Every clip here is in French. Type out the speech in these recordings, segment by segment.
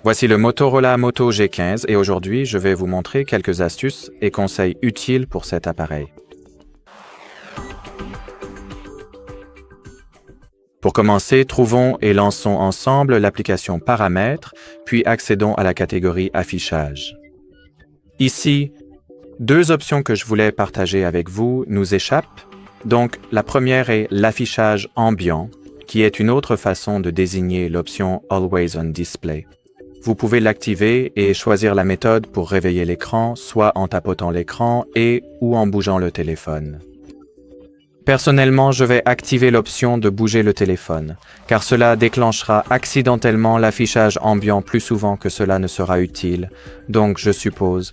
Voici le Motorola Moto G15 et aujourd'hui, je vais vous montrer quelques astuces et conseils utiles pour cet appareil. Pour commencer, trouvons et lançons ensemble l'application Paramètres, puis accédons à la catégorie Affichage. Ici, deux options que je voulais partager avec vous nous échappent. Donc, la première est l'affichage ambiant, qui est une autre façon de désigner l'option Always on Display. Vous pouvez l'activer et choisir la méthode pour réveiller l'écran, soit en tapotant l'écran ou en bougeant le téléphone. Personnellement, je vais activer l'option de bouger le téléphone, car cela déclenchera accidentellement l'affichage ambiant plus souvent que cela ne sera utile, donc je suppose.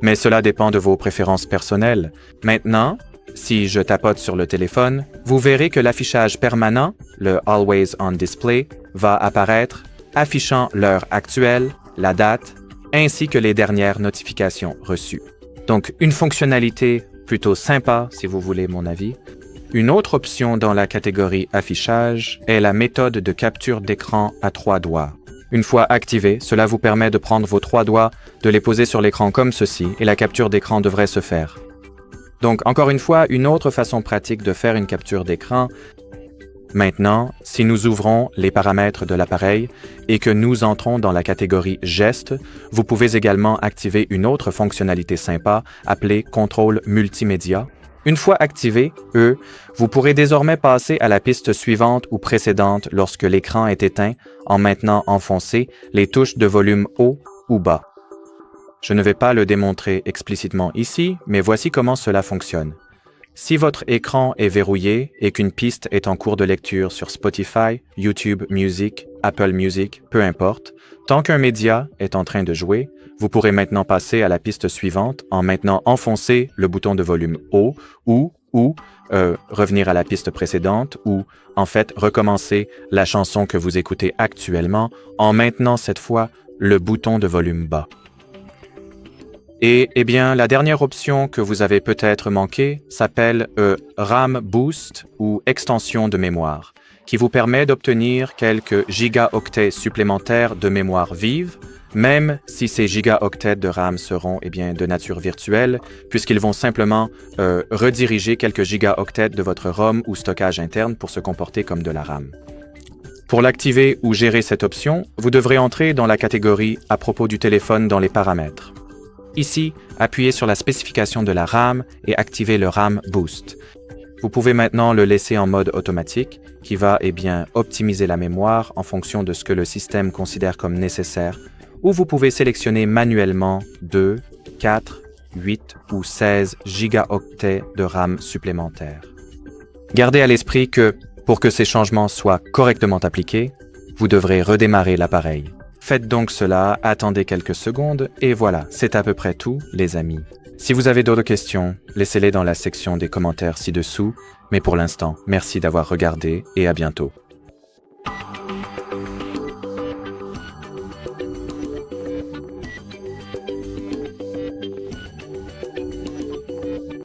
Mais cela dépend de vos préférences personnelles. Maintenant, si je tapote sur le téléphone, vous verrez que l'affichage permanent, le Always on Display, va apparaître, affichant l'heure actuelle, la date, ainsi que les dernières notifications reçues. Donc, une fonctionnalité plutôt sympa, si vous voulez mon avis. Une autre option dans la catégorie affichage est la méthode de capture d'écran à 3 doigts. Une fois activée, cela vous permet de prendre vos 3 doigts, de les poser sur l'écran comme ceci, et la capture d'écran devrait se faire. Donc, encore une fois, une autre façon pratique de faire une capture d'écran. Maintenant, si nous ouvrons les paramètres de l'appareil et que nous entrons dans la catégorie Gestes, vous pouvez également activer une autre fonctionnalité sympa appelée Contrôle multimédia. Une fois activé, vous pourrez désormais passer à la piste suivante ou précédente lorsque l'écran est éteint en maintenant enfoncé les touches de volume haut ou bas. Je ne vais pas le démontrer explicitement ici, mais voici comment cela fonctionne. Si votre écran est verrouillé et qu'une piste est en cours de lecture sur Spotify, YouTube Music, Apple Music, peu importe, tant qu'un média est en train de jouer, vous pourrez maintenant passer à la piste suivante en maintenant enfoncer le bouton de volume haut ou revenir à la piste précédente ou, en fait, recommencer la chanson que vous écoutez actuellement en maintenant cette fois le bouton de volume bas. Et eh bien, la dernière option que vous avez peut-être manquée s'appelle RAM Boost ou extension de mémoire, qui vous permet d'obtenir quelques gigaoctets supplémentaires de mémoire vive, même si ces gigaoctets de RAM seront de nature virtuelle, puisqu'ils vont simplement rediriger quelques gigaoctets de votre ROM ou stockage interne pour se comporter comme de la RAM. Pour l'activer ou gérer cette option, vous devrez entrer dans la catégorie à propos du téléphone dans les paramètres. Ici, appuyez sur la spécification de la RAM et activez le RAM Boost. Vous pouvez maintenant le laisser en mode automatique, qui va optimiser la mémoire en fonction de ce que le système considère comme nécessaire, ou vous pouvez sélectionner manuellement 2, 4, 8 ou 16 gigaoctets de RAM supplémentaires. Gardez à l'esprit que, pour que ces changements soient correctement appliqués, vous devrez redémarrer l'appareil. Faites donc cela, attendez quelques secondes, et voilà, c'est à peu près tout, les amis. Si vous avez d'autres questions, laissez-les dans la section des commentaires ci-dessous, mais pour l'instant, merci d'avoir regardé et à bientôt.